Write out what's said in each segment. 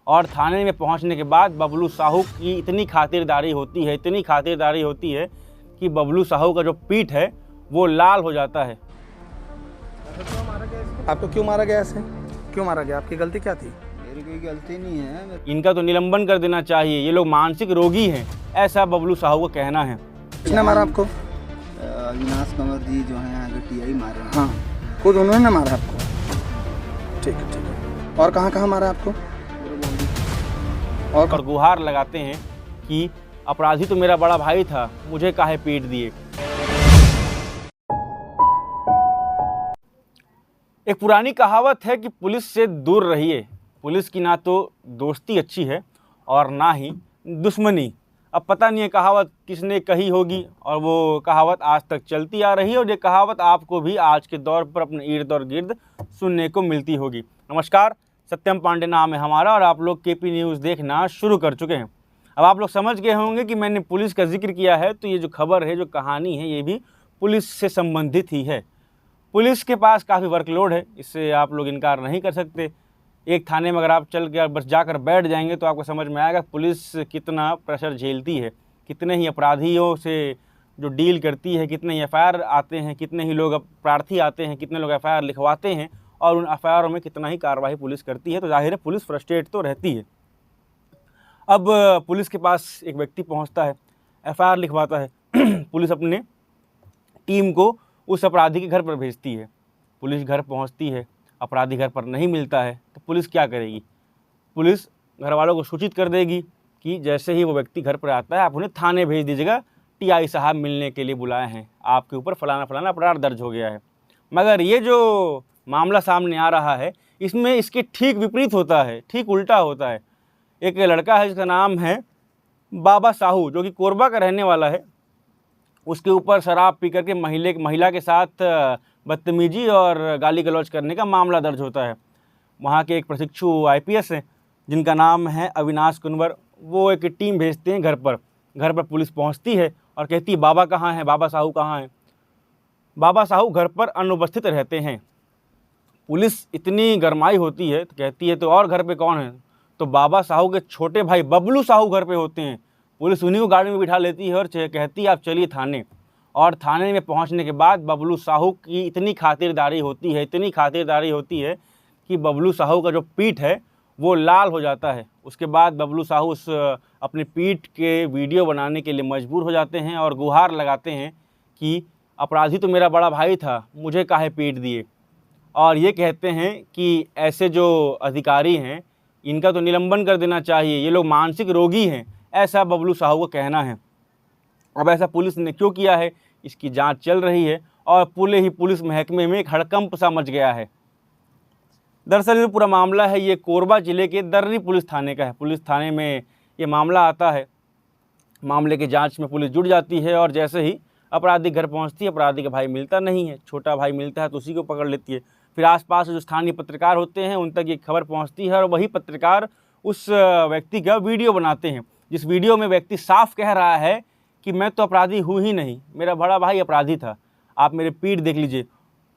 और थाने में पहुंचने के बाद बबलू साहू की इतनी खातिरदारी होती है कि बबलू साहू का जो पीठ है वो लाल हो जाता है। आपको क्यों मारा गया ऐसे? क्यों मारा गया? आपकी गलती क्या थी? मेरी कोई गलती नहीं है। इनका तो निलंबन कर देना चाहिए, ये लोग मानसिक रोगी हैं, ऐसा बबलू साहू का कहना है। किसने मारा आपको? अविनाश कंवर जी जो हैं यहाँ के टीआई मारे हैं। हाँ, खुद उन्होंने मारा आपको? ठीक है। और कहाँ मारा आपको? और गुहार लगाते हैं कि अपराधी तो मेरा बड़ा भाई था, मुझे काहे पीट दिए। एक पुरानी कहावत है कि पुलिस से दूर रहिए। पुलिस की ना तो दोस्ती अच्छी है और ना ही दुश्मनी। अब पता नहीं है कहावत किसने कही होगी और वो कहावत आज तक चलती आ रही है और ये कहावत आपको भी आज के दौर पर अपने इर्द और गिर्द सुनने को मिलती होगी। नमस्कार, सत्यम पांडे नाम है हमारा और आप लोग केपी न्यूज़ देखना शुरू कर चुके हैं। अब आप लोग समझ गए होंगे कि मैंने पुलिस का जिक्र किया है तो ये जो खबर है, जो कहानी है, ये भी पुलिस से संबंधित ही है। पुलिस के पास काफ़ी वर्कलोड है, इससे आप लोग इनकार नहीं कर सकते। एक थाने में अगर आप चल के बस जाकर बैठ जाएंगे तो आपको समझ में आएगा पुलिस कितना प्रेशर झेलती है, कितने ही अपराधियों से जो डील करती है, कितने ही एफआईआर आते हैं, कितने ही लोग प्रार्थी आते हैं, कितने लोग एफआईआर लिखवाते हैं और उन एफआईआरों में कितना ही कार्रवाई पुलिस करती है। तो जाहिर है पुलिस फ्रस्ट्रेट तो रहती है। अब पुलिस के पास एक व्यक्ति पहुंचता है, एफआईआर लिखवाता है। पुलिस अपने टीम को उस अपराधी के घर पर भेजती है। पुलिस घर पहुंचती है, अपराधी घर पर नहीं मिलता है तो पुलिस क्या करेगी? पुलिस घर वालों को सूचित कर देगी कि जैसे ही वो व्यक्ति घर पर आता है आप उन्हें थाने भेज दीजिएगा, टीआई साहब मिलने के लिए बुलाए हैं, आपके ऊपर फलाना फलाना अपराध दर्ज हो गया है। मगर ये जो मामला सामने आ रहा है इसमें इसके ठीक विपरीत होता है, ठीक उल्टा होता है। एक लड़का है जिसका नाम है बाबा साहू, जो कि कोरबा का रहने वाला है। उसके ऊपर शराब पी करके महिला के साथ बदतमीजी और गाली गलौज करने का मामला दर्ज होता है। वहाँ के एक प्रशिक्षु आईपीएस हैं जिनका नाम है अविनाश कुंवर, वो एक टीम भेजते हैं घर पर। घर पर पुलिस पहुँचती है और कहती है बाबा कहाँ हैं, बाबा साहू कहाँ हैं। बाबा साहू घर पर अनुपस्थित रहते हैं। पुलिस इतनी गरमाई होती है तो कहती है तो और घर पे कौन है? तो बाबा साहू के छोटे भाई बबलू साहू घर पे होते हैं। पुलिस उन्हीं को गाड़ी में बिठा लेती है और कहती है आप चलिए थाने। और थाने में पहुंचने के बाद बबलू साहू की इतनी खातिरदारी होती है कि बबलू साहू का जो पीठ है वो लाल हो जाता है। उसके बाद बबलू साहू उस अपने पीठ के वीडियो बनाने के लिए मजबूर हो जाते हैं और गुहार लगाते हैं कि अपराधी तो मेरा बड़ा भाई था, मुझे काहे पीट दिए। और ये कहते हैं कि ऐसे जो अधिकारी हैं इनका तो निलंबन कर देना चाहिए, ये लोग मानसिक रोगी हैं, ऐसा बबलू साहू का कहना है। अब ऐसा पुलिस ने क्यों किया है इसकी जांच चल रही है और पूरे ही पुलिस महकमे में एक हड़कंप सा मच गया है। दरअसल ये पूरा मामला है ये कोरबा ज़िले के दर्री पुलिस थाने का है। पुलिस थाने में ये मामला आता है, मामले की जांच में पुलिस जुट जाती है और जैसे ही अपराधी घर पहुंचती है, अपराधी का भाई मिलता नहीं है, छोटा भाई मिलता है तो उसी को पकड़ लेती है। फिर आसपास जो स्थानीय पत्रकार होते हैं उन तक ये खबर पहुंचती है और वही पत्रकार उस व्यक्ति का वीडियो बनाते हैं, जिस वीडियो में व्यक्ति साफ कह रहा है कि मैं तो अपराधी हूँ ही नहीं, मेरा बड़ा भाई अपराधी था, आप मेरे पीठ देख लीजिए।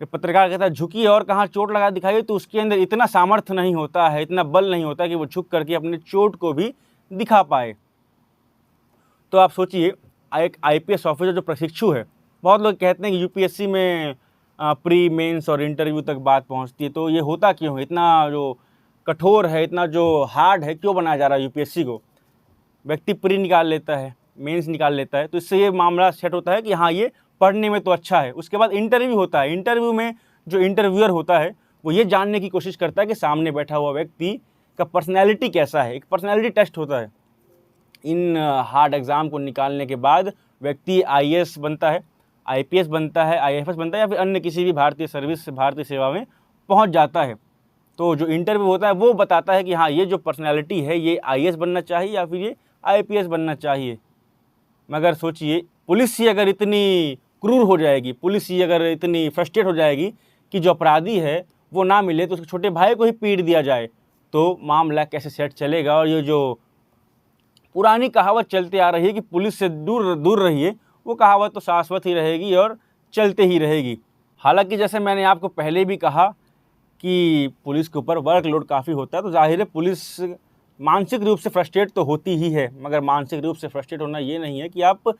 पत्रकार कहता है झुकिए और कहाँ चोट लगा दिखाइए, तो उसके अंदर इतना सामर्थ्य नहीं होता है, इतना बल नहीं होता कि वो झुक करके अपने चोट को भी दिखा पाए। तो आप सोचिए, एक आईपीएस ऑफिसर जो प्रशिक्षु है, बहुत लोग कहते हैं कि यूपीएससी में प्री मेंस और इंटरव्यू तक बात पहुंचती है, तो ये होता क्यों है? इतना जो कठोर है, इतना जो हार्ड है, क्यों बनाया जा रहा है यूपीएससी को? व्यक्ति प्री निकाल लेता है, मेंस निकाल लेता है, तो इससे ये मामला सेट होता है कि हाँ ये पढ़ने में तो अच्छा है। उसके बाद इंटरव्यू होता है, इंटरव्यू में जो इंटरव्यूअर होता है वो ये जानने की कोशिश करता है कि सामने बैठा हुआ व्यक्ति का पर्सनैलिटी कैसा है। एक पर्सनैलिटी टेस्ट होता है। इन हार्ड एग्ज़ाम को निकालने के बाद व्यक्ति आईएएस बनता है, आईपीएस बनता है, आईएफएस बनता है या फिर अन्य किसी भी भारतीय सेवा में पहुंच जाता है। तो जो इंटरव्यू होता है वो बताता है कि हाँ ये जो पर्सनैलिटी है ये आईएएस बनना चाहिए या फिर ये आईपीएस बनना चाहिए। मगर सोचिए, पुलिस ही अगर इतनी क्रूर हो जाएगी, पुलिस ही अगर इतनी फ्रस्ट्रेट हो जाएगी कि जो अपराधी है वो ना मिले तो उसके छोटे भाई को ही पीट दिया जाए, तो मामला कैसे सेट चलेगा? और ये जो पुरानी कहावत चलती आ रही है कि पुलिस से दूर रहिए, वो कहावत तो शाश्वत ही रहेगी और चलते ही रहेगी। हालांकि जैसे मैंने आपको पहले भी कहा कि पुलिस के ऊपर वर्कलोड काफ़ी होता है, तो जाहिर है पुलिस मानसिक रूप से फ्रस्ट्रेट तो होती ही है, मगर मानसिक रूप से फ्रस्ट्रेट होना ये नहीं है कि आप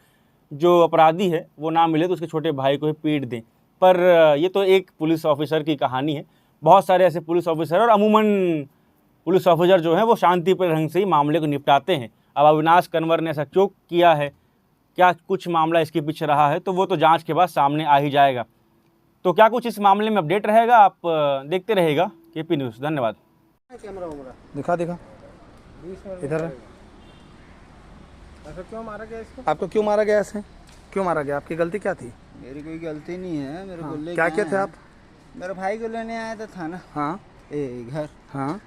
जो अपराधी है वो ना मिले तो उसके छोटे भाई को ही पीट दें। पर ये तो एक पुलिस ऑफिसर की कहानी है, बहुत सारे ऐसे पुलिस ऑफिसर और अमूमन पुलिस ऑफिसर जो हैं वो शांतिपूर्ण ढंग से ही मामले को निपटाते हैं। अब अविनाश कंवर ने ऐसा क्यों किया है, क्या कुछ मामला इसके पीछे रहा है, तो वो तो जांच के बाद सामने आ ही जाएगा। तो क्या कुछ इस मामले में अपडेट रहेगा, आप देखते रहेगा केपी न्यूज़। धन्यवाद। दिखा दिखा इधर है। ऐसा क्यों मारा गया इसको? आपको क्यों मारा गया ऐसे? क्यों मारा गया? आपकी गलती क्या थी? मेरी कोई गलती नहीं है, मेरे को ले क्या किए थे आप? मेरे भाई को लेने आया था थाना। हाँ घर हाँ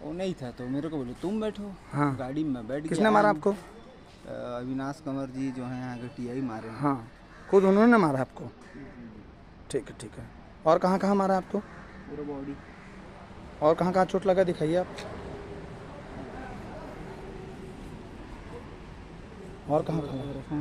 वो नहीं था तो मेरे को बोले तुम बैठो। हाँ। गाड़ी में बैठ गया। किसने मारा आपको? अविनाश कंवर जी जो हैं यहाँ के टीआई मारे हैं। हाँ, खुद उन्होंने मारा आपको? ठीक है ठीक है। और कहाँ कहाँ मारा आपको? पूरा बॉडी। और कहाँ कहाँ चोट लगा दिखाइए आप। और कहाँ कहाँ?